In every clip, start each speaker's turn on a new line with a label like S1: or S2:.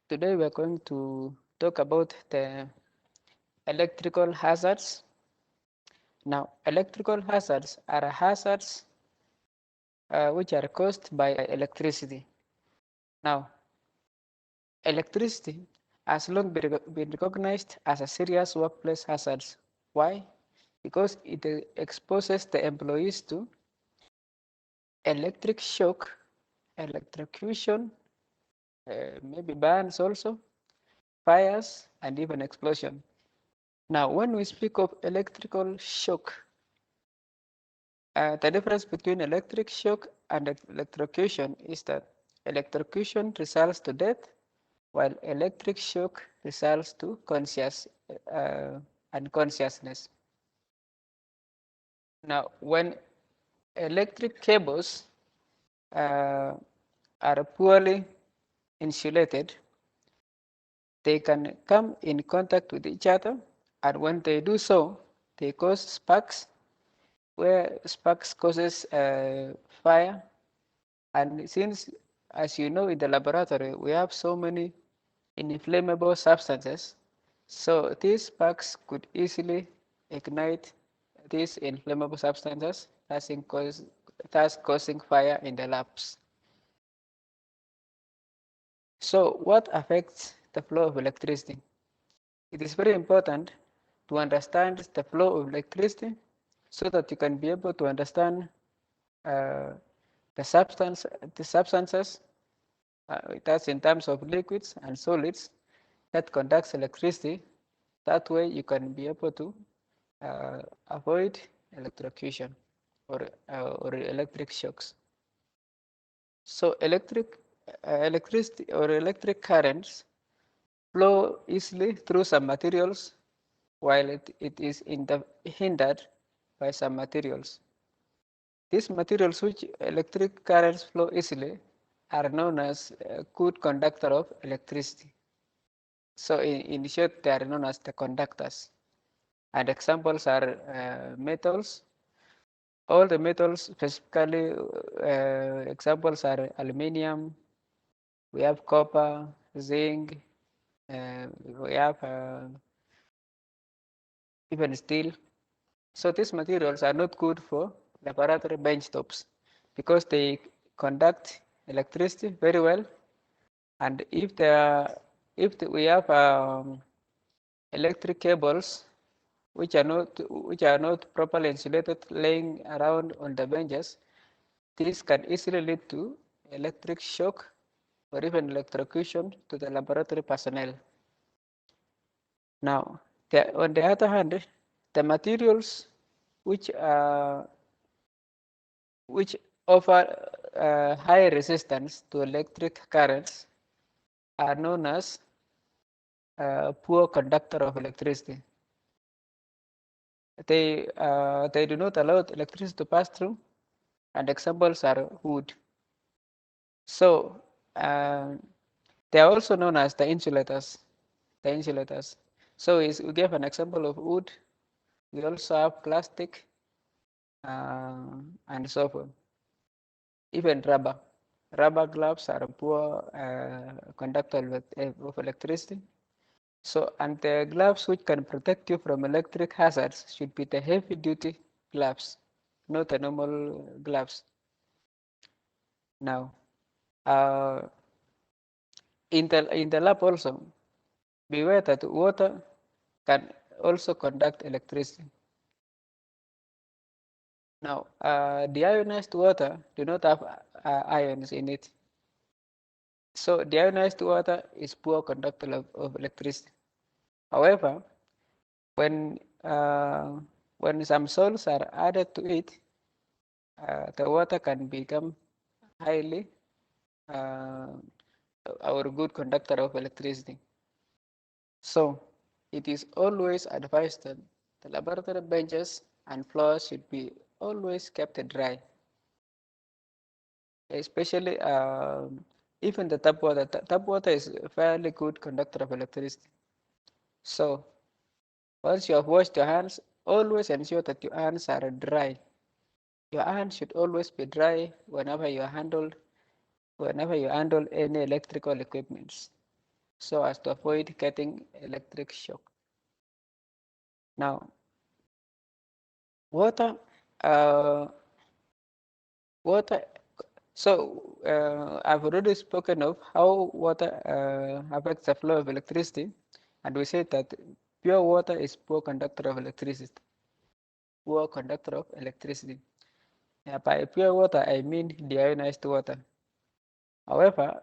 S1: Today we are going to talk about the electrical hazards. Now, electrical hazards are hazards which are caused by electricity. Now, electricity has long been recognized as a serious workplace hazard. Why? Because it exposes the employees to electric shock, electrocution, maybe burns also, fires, and even explosion. Now, when we speak of electrical shock, the difference between electric shock and electrocution is that electrocution results to death, while electric shock results to unconsciousness. Now, when electric cables uh, are poorly insulated, they can come in contact with each other, and when they do so, they cause sparks, where sparks causes fire. And since, as you know, in the laboratory, we have so many inflammable substances, so these sparks could easily ignite these inflammable substances, thus causing fire in the labs. So what affects the flow of electricity? It is very important to understand the flow of electricity so that you can be able to understand uh, the substances, that's in terms of liquids and solids, that conducts electricity. That way you can be able to avoid electrocution or electric shocks. So electricity or electric currents flow easily through some materials, while it is hindered by some materials. These materials which electric currents flow easily are known as a good conductor of electricity. So in short, they are known as the conductors. And examples are metals. All the metals, specifically examples are aluminium, we have copper, zinc, we have even steel. So these materials are not good for laboratory benchtops because they conduct electricity very well. And we have electric cables which are not properly insulated laying around on the benches, this can easily lead to electric shock or even electrocution to the laboratory personnel. Now, on the other hand, the materials which which offer high resistance to electric currents are known as poor conductor of electricity. They do not allow electricity to pass through, and examples are wood. So they are also known as the insulators. The insulators. So we gave an example of wood. We also have plastic and so forth. Even rubber. Rubber gloves are a poor conductor of electricity. So, and the gloves which can protect you from electric hazards should be the heavy duty gloves, not the normal gloves. Now, uh, in the lab also, beware that water can also conduct electricity. Now, deionized water do not have ions in it. So deionized water is poor conductor of electricity. However, when uh, when some salts are added to it, the water can become highly uh, or good conductor of electricity. So it is always advised that the laboratory benches and floors should be always kept dry, especially even the tap water. Tap water is a fairly good conductor of electricity. So once you have washed your hands, always ensure that your hands are dry. Your hands should always be dry whenever you handle any electrical equipments. so as to avoid getting electric shock. Now, water, uh, water. So I've already spoken of how water affects the flow of electricity, and we said that pure water is poor conductor of electricity. Poor conductor of electricity. By pure water, I mean deionized water. However,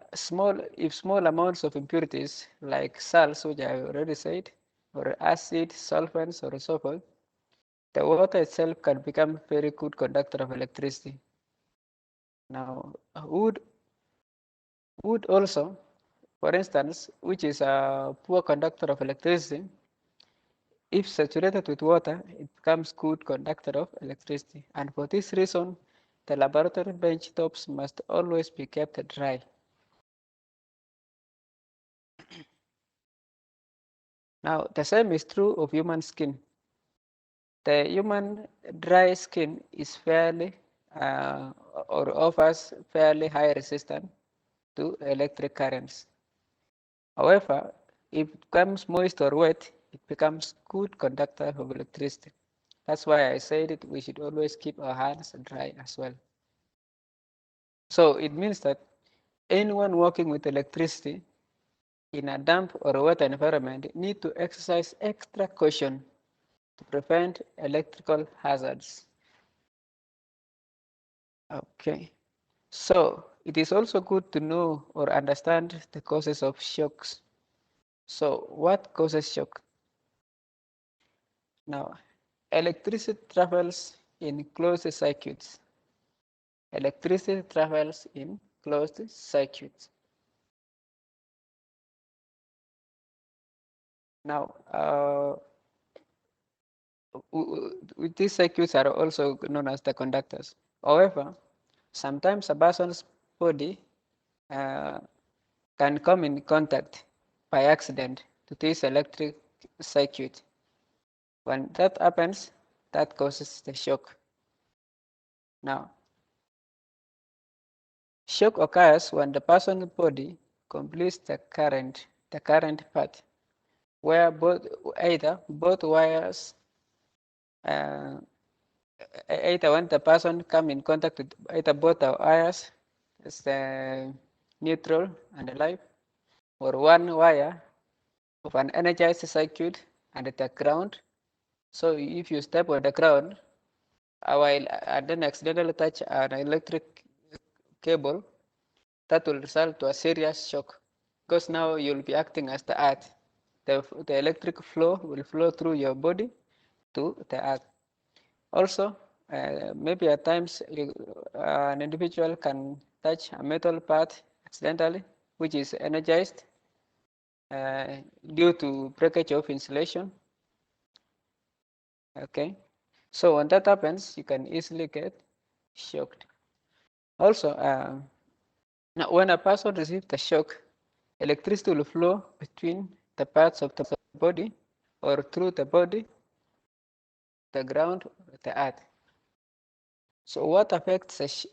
S1: if small amounts of impurities like salts, which I already said, or acid, solvents, or so forth, the water itself can become very good conductor of electricity. Now, wood also, for instance, which is a poor conductor of electricity, if saturated with water, it becomes good conductor of electricity. And for this reason, the laboratory bench tops must always be kept dry. Now, the same is true of human skin. The human dry skin is fairly or offers fairly high resistance to electric currents. However, if it becomes moist or wet, it becomes good conductor of electricity. That's why I said it, we should always keep our hands dry as well. So it means that anyone working with electricity in a damp or wet environment need to exercise extra caution to prevent electrical hazards. Okay. So it is also good to know or understand the causes of shocks. So what causes shock? Now, electricity travels in closed circuits. Electricity travels in closed circuits. Now, these circuits are also known as the conductors. However, sometimes a person's body uh, can come in contact by accident to this electric circuit. When that happens, that causes the shock. Now, shock occurs when the person's body completes the current path, where either both wires, uh, either when the person come in contact with either both the wires, as the neutral and the live, or one wire of an energized circuit and the ground. So if you step on the ground, while and then accidentally touch an electric cable, that will result to a serious shock because now you'll be acting as the earth. The electric flow will flow through your body to the earth. Also, maybe at times an individual can touch a metal part accidentally, which is energized uh, due to breakage of insulation. Okay, so when that happens, you can easily get shocked. Also, now when a person receives the shock, electricity will flow between the parts of the body or through the body, the ground, or the earth. So what affects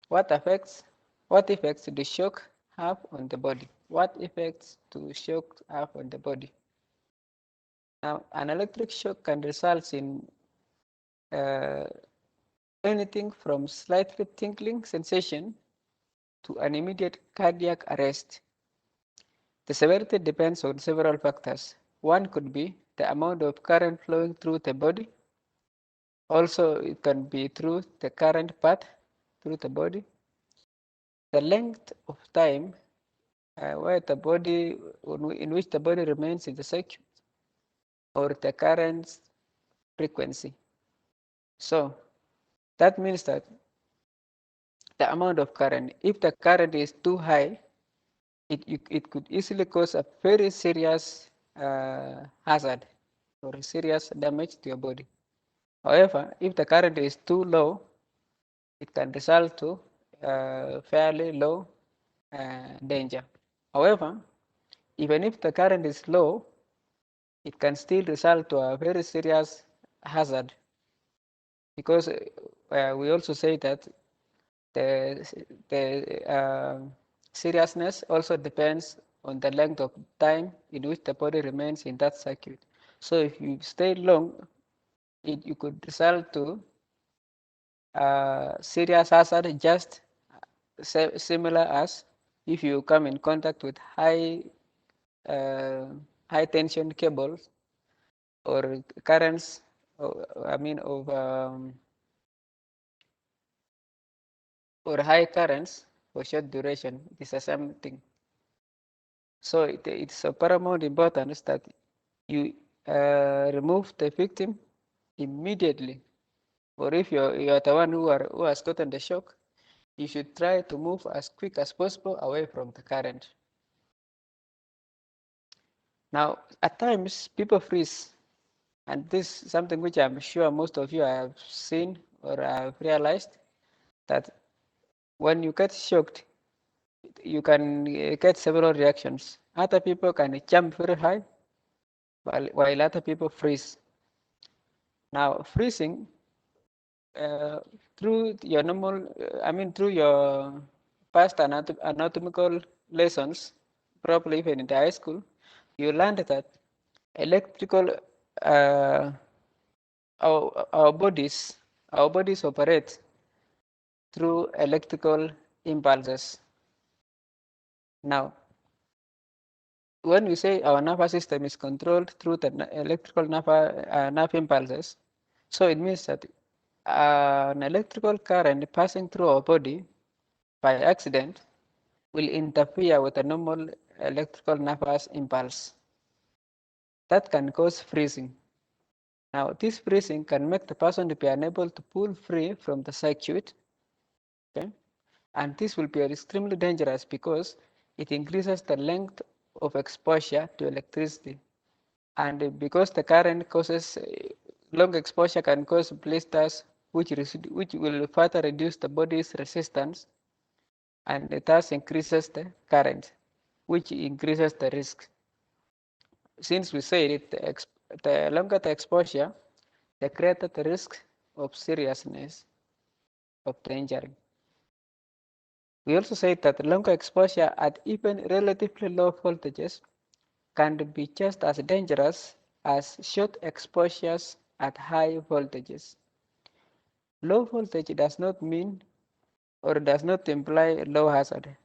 S1: what affects what effects do shock have on the body? What effects do shock have on the body? Now, an electric shock can result in uh, anything from slightly tingling sensation to an immediate cardiac arrest. The severity depends on several factors. One could be the amount of current flowing through the body. Also, it can be through the current path through the body. The length of time where the body, in which the body remains in the circuit, or the current frequency. So that means that the amount of current, if the current is too high, it could easily cause a very serious hazard or serious damage to your body. However, if the current is too low, it can result to fairly low danger. However, even if the current is low, it can still result to a very serious hazard because we also say that the seriousness also depends on the length of time in which the body remains in that circuit. So if you stay long, you could result to serious hazard, just similar as if you come in contact with uh, high tension cables or currents, or high currents for short duration. It is the same thing. So it's of paramount importance that you remove the victim immediately. Or if you're the one who has gotten the shock, you should try to move as quick as possible away from the current. Now, at times, people freeze, and this is something which I'm sure most of you have seen or have realized, that when you get shocked, you can get several reactions. Other people can jump very high, while other people freeze. Now, freezing uh, through your through your past anatomical lessons, probably even in the high school, you learned that electrical, uh, our bodies operate through electrical impulses. Now, when we say our nervous system is controlled through the electrical nerve impulses, so it means that an electrical current passing through our body by accident will interfere with a normal electrical nervous impulse. That can cause freezing. Now, this freezing can make the person to be unable to pull free from the circuit, okay? And this will be extremely dangerous because it increases the length of exposure to electricity. And because the current causes long exposure can cause blisters, which will further reduce the body's resistance, and it thus increases the current, which increases the risk. Since we said it, the longer the exposure, the greater the risk of seriousness of the injury. We also say that longer exposure at even relatively low voltages can be just as dangerous as short exposures at high voltages. Low voltage does not mean or does not imply low hazard.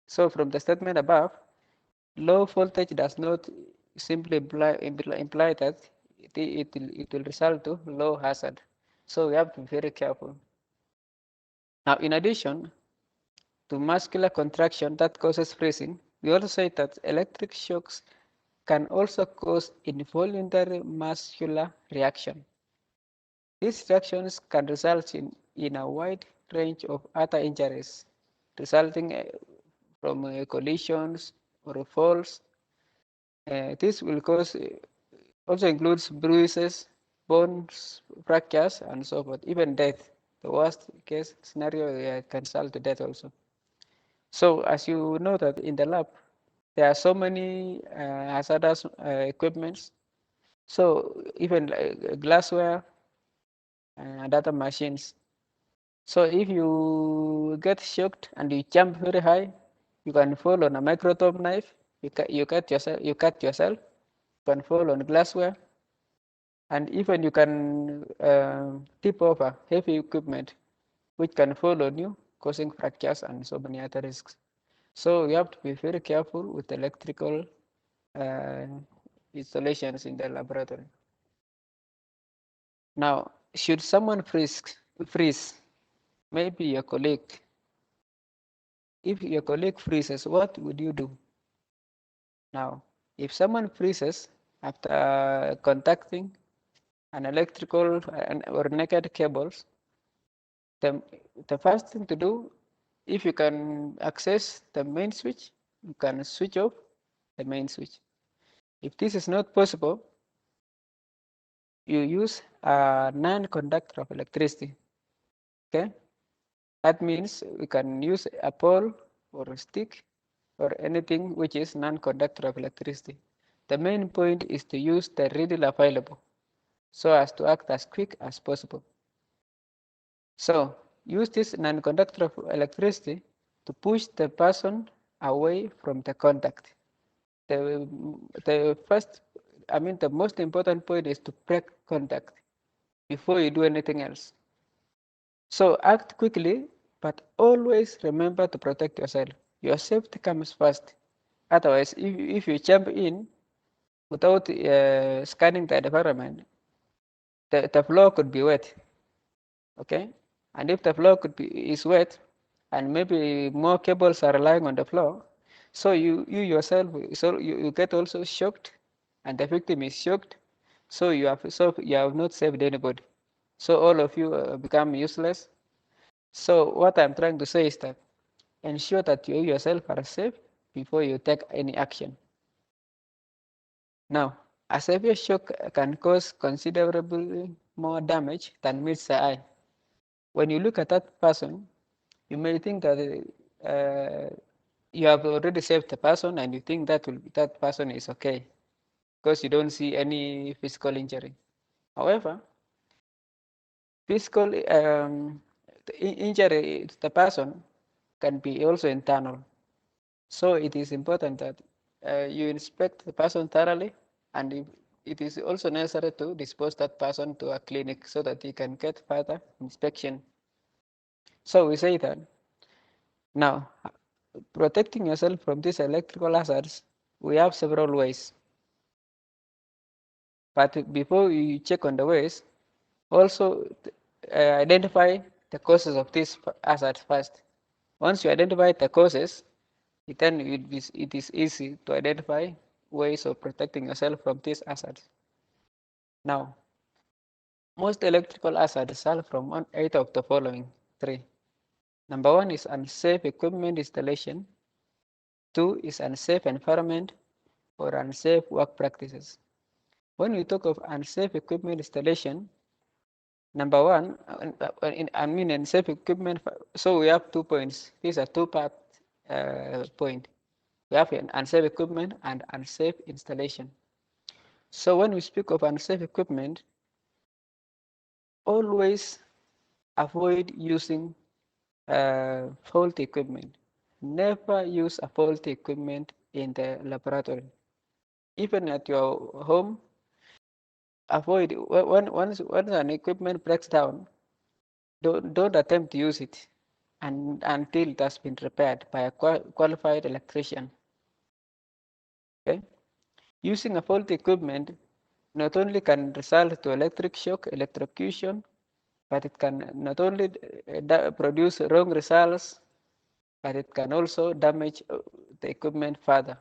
S1: So from the statement above, low voltage does not simply imply that it will result to low hazard. So we have to be very careful. Now, in addition to muscular contraction that causes freezing, we also say that electric shocks can also cause involuntary muscular reaction. These reactions can result in a wide range of other injuries, resulting from collisions or falls. This will cause also includes bruises, bones fractures, and so forth, even death. The worst case scenario can result to death also. So as you know that in the lab, there are so many hazardous equipments. So even glassware and other machines. So if you get shocked and you jump very high, you can fall on a microtome knife. You cut yourself. You can fall on glassware, and even you can tip over heavy equipment, which can fall on you, causing fractures and so many other risks. So you have to be very careful with electrical uh, installations in the laboratory. Now, should someone freeze, maybe your colleague, if your colleague freezes, what would you do? Now, if someone freezes after contacting an electrical or naked cables, the, the first thing to do, if you can access the main switch, you can switch off the main switch. If this is not possible, you use a non-conductor of electricity. Okay, that means we can use a pole or a stick or anything which is non-conductor of electricity. The main point is to use the readily available so as to act as quick as possible. So use this non-conductor of electricity to push the person away from the contact. the first, the most important point is to break contact before you do anything else. So act quickly, but always remember to protect yourself. Your safety comes first. Otherwise, if you jump in without scanning the environment, the floor could be wet. Okay, and if the floor is wet, and maybe more cables are lying on the floor, so you yourself, so you get also shocked, and the victim is shocked, so you have not saved anybody, so all of you become useless. So what I'm trying to say is that ensure that you yourself are safe before you take any action. Now, a severe shock can cause considerably more damage than meets the eye. When you look at that person, you may think that you have already saved the person, and you think that person is okay because you don't see any physical injury. However, physical injury to the person can be also internal. So it is important that you inspect the person thoroughly, and it is also necessary to dispose that person to a clinic so that he can get further inspection. So we say that now, protecting yourself from these electrical hazards, we have several ways. But before you check on the ways, also identify the causes of these hazards first. Once you identify the causes, then it is easy to identify ways of protecting yourself from these hazards. Now, most electrical hazards result from eight of the following three. Number one is unsafe equipment installation. Two is unsafe environment or unsafe work practices. When we talk of unsafe equipment installation, number one, unsafe equipment, so we have 2 points. These are two-part point. We have an unsafe equipment and unsafe installation. So when we speak of unsafe equipment, always avoid using faulty equipment. Never use a faulty equipment in the laboratory. Even at your home, avoid once an equipment breaks down, don't attempt to use it until it has been repaired by a qualified electrician. Okay? Using a faulty equipment not only can result to electric shock, electrocution, but it can not only produce wrong results, but it can also damage the equipment further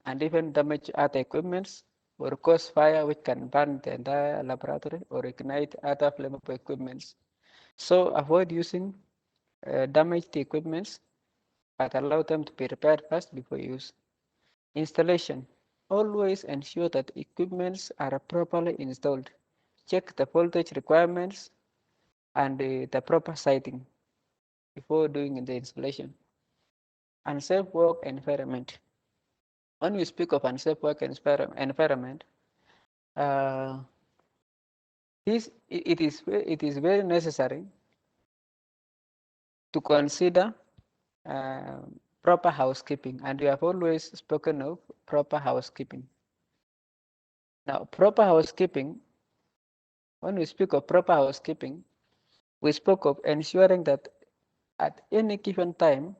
S1: and even damage other equipments or cause fire which can burn the entire laboratory or ignite other flammable equipments. So avoid using damaged equipments, but allow them to be repaired first before use. Installation. Always ensure that equipments are properly installed. Check the voltage requirements and the proper siting before doing the installation. Unsafe work environment. When we speak of unsafe work environment, uh, it is very necessary to consider uh, proper housekeeping, and we have always spoken of proper housekeeping. Now, proper housekeeping, when we speak of proper housekeeping, we spoke of ensuring that at any given time,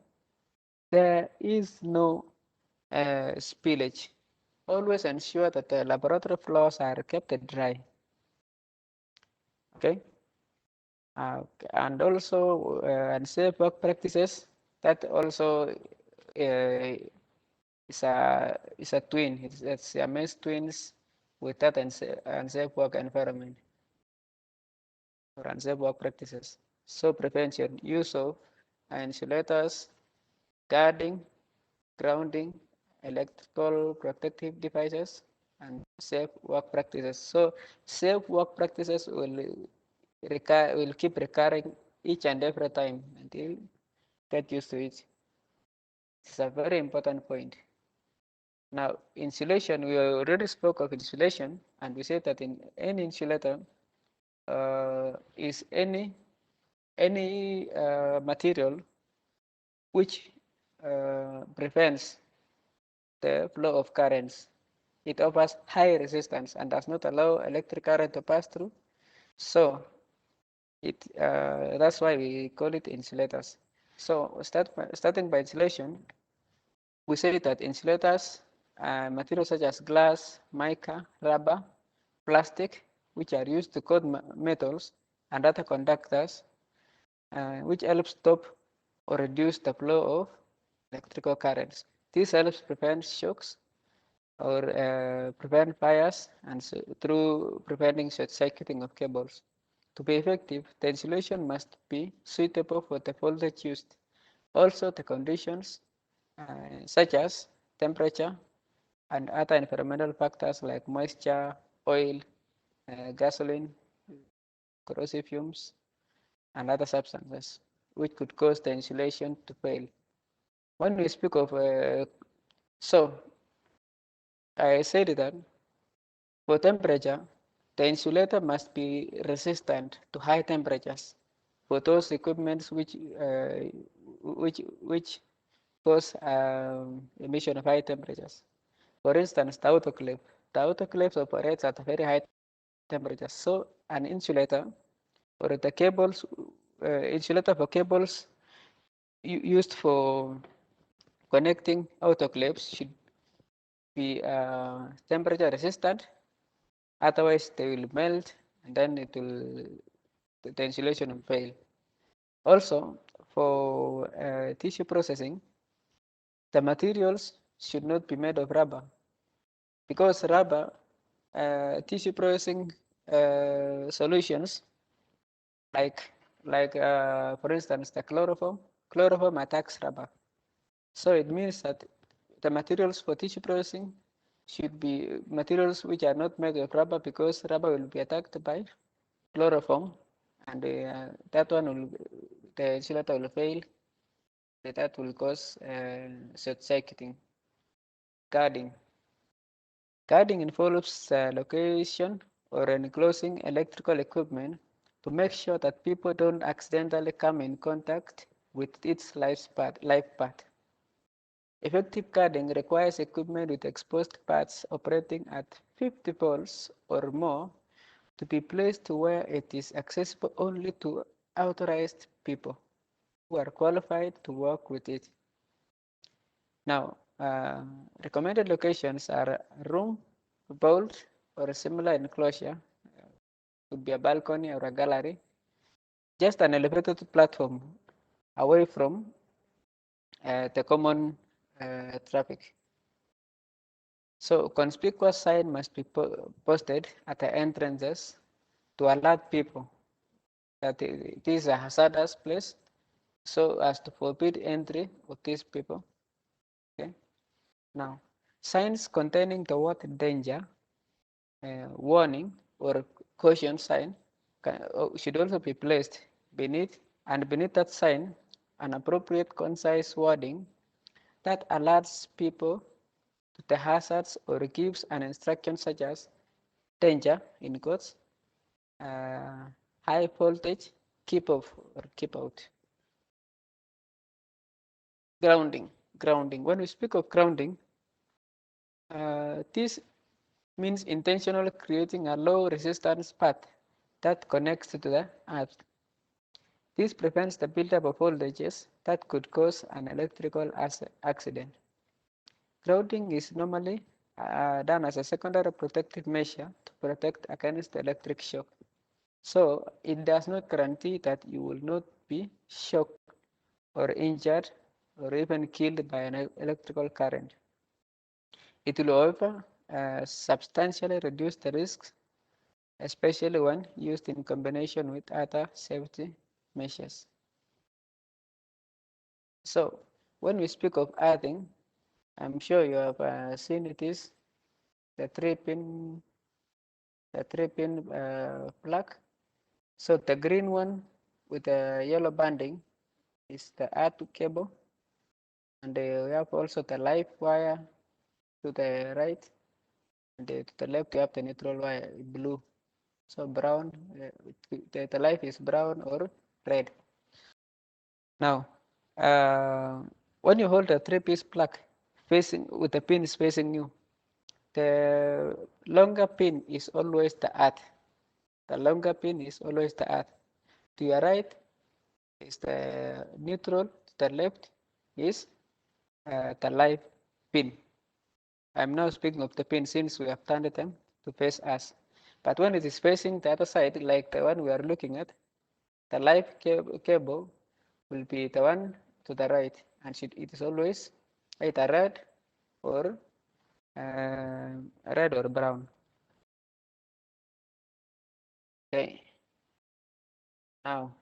S1: there is no spillage. Always ensure that the laboratory floors are kept dry. Okay, and also unsafe work practices. That also is a twin. It's a mess twins with that unsafe work environment or unsafe work practices. So prevention, use of insulators, guarding, grounding, electrical protective devices, and safe work practices. So safe work practices will keep recurring each and every time until you get used to it. It's a very important point. Now, insulation, we already spoke of insulation, and we said that in any insulator is any material which prevents the flow of currents. It offers high resistance and does not allow electric current to pass through. So that's why we call it insulators. So starting by insulation, we say that insulators are materials such as glass, mica, rubber, plastic, which are used to coat metals and other conductors, which help stop or reduce the flow of electrical currents. This helps prevent shocks or prevent fires and so, through preventing short-circuiting of cables. To be effective, the insulation must be suitable for the voltage used. Also, the conditions such as temperature and other environmental factors like moisture, oil, gasoline, corrosive fumes, and other substances, which could cause the insulation to fail. When we speak of, so I said that for temperature, the insulator must be resistant to high temperatures for those equipments which cause emission of high temperatures. For instance, the autoclave. The autoclave operates at very high temperatures. So an insulator or the cables, insulator for cables used for connecting autoclaves should be temperature resistant. Otherwise, they will melt and then the insulation will fail. Also, for tissue processing, the materials should not be made of rubber because rubber tissue processing solutions like for instance the chloroform attacks rubber. So it means that the materials for tissue processing should be materials which are not made of rubber because rubber will be attacked by chloroform and that one will, the insulator will fail. That will cause short-circuiting. Guarding. Guarding involves location or enclosing electrical equipment to make sure that people don't accidentally come in contact with its life path. Effective guarding requires equipment with exposed parts operating at 50 volts or more to be placed where it is accessible only to authorized people who are qualified to work with it. Now, recommended locations are room, vault, or a similar enclosure. Could be a balcony or a gallery. Just an elevated platform away from the common traffic. So conspicuous sign must be posted at the entrances to alert people that it is a hazardous place so as to forbid entry of these people. Okay. Now, signs containing the word danger, warning, or caution sign should also be placed beneath, and beneath that sign, an appropriate concise wording that alerts people to the hazards or gives an instruction such as danger, in quotes, high voltage, keep off or keep out. Grounding. Grounding. When we speak of grounding, this means intentionally creating a low resistance path that connects to the earth. This prevents the buildup of voltages that could cause an electrical accident. Grounding is normally done as a secondary protective measure to protect against electric shock. So it does not guarantee that you will not be shocked or injured or even killed by an electrical current. It will, however, substantially reduce the risks, especially when used in combination with other safety measures. So when we speak of earthing, I'm sure you have seen it is the three-pin plug. So the green one with the yellow banding is the earth cable, and we have also the live wire to the right, and to the left you have the neutral wire, blue. So brown, the live is brown or red. Now, when you hold a three-piece plug facing with the pins facing you. The longer pin is always the earth. The longer pin is always the earth. To your right is the neutral. To the left is the live pin. I'm now speaking of the pin since we have turned them to face us. But when it is facing the other side, like the one we are looking at, the live cable will be the one to the right, and it is always either red or brown. Okay. Now,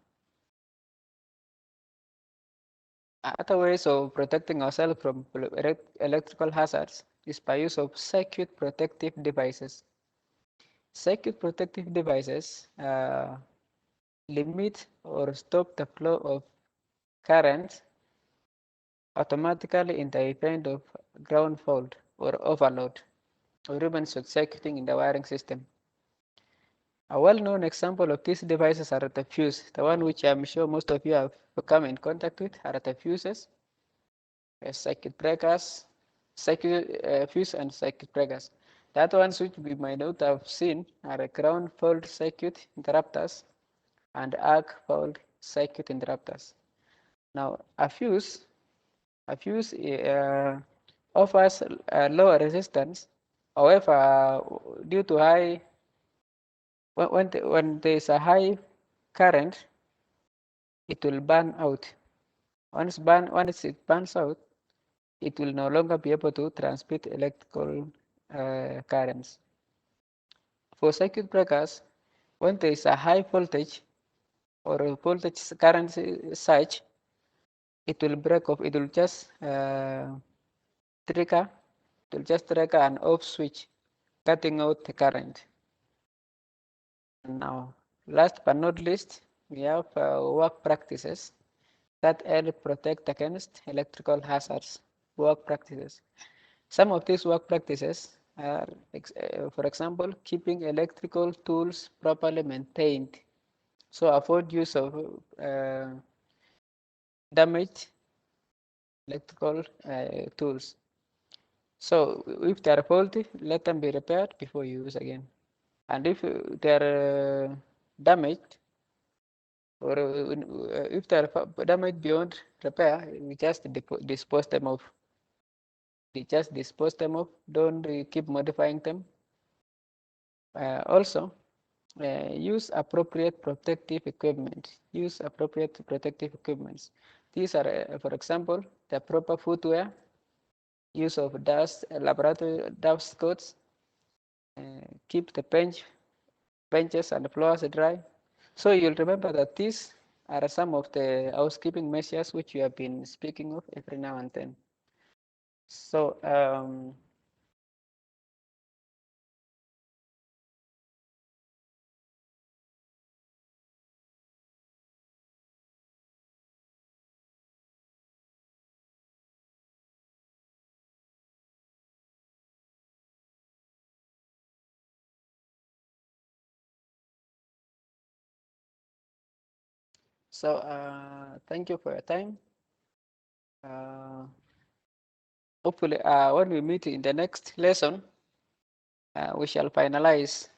S1: other ways of protecting ourselves from electrical hazards is by use of circuit protective devices. Circuit protective devices limit or stop the flow of current automatically in the event of ground fault or overload, or even short-circuiting in the wiring system. A well-known example of these devices are the fuse, the one which I'm sure most of you have come in contact with are the fuses, circuit breakers, fuse and circuit breakers. The other ones which we might not have seen are ground fault circuit interrupters and arc fault circuit interrupters. Now, a fuse offers a lower resistance. However, due to when there is a high current, it will burn out. Once it burns out, it will no longer be able to transmit electrical currents. For circuit breakers, when there is a high voltage or a voltage current surge, it will break off. It will just trigger. It will just trigger an off switch, cutting out the current. Now, last but not least, we have work practices that help protect against electrical hazards. Work practices. Some of these work practices are, for example, keeping electrical tools properly maintained. So avoid use of damaged electrical tools. So if they are faulty, let them be repaired before you use again. And if they are damaged, or if they are damaged beyond repair, we just dispose them of. We just dispose them of. Don't keep modifying them. Also, use appropriate protective equipment. Use appropriate protective equipments. These are, for example, the proper footwear, use of laboratory dust coats, keep the benches and floors dry. So you'll remember that these are some of the housekeeping measures which we have been speaking of every now and then. So thank you for your time. Hopefully, when we meet in the next lesson, we shall finalize.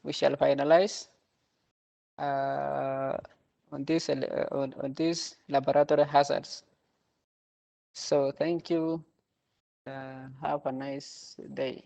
S1: Uh, on these laboratory hazards. So thank you. Have a nice day.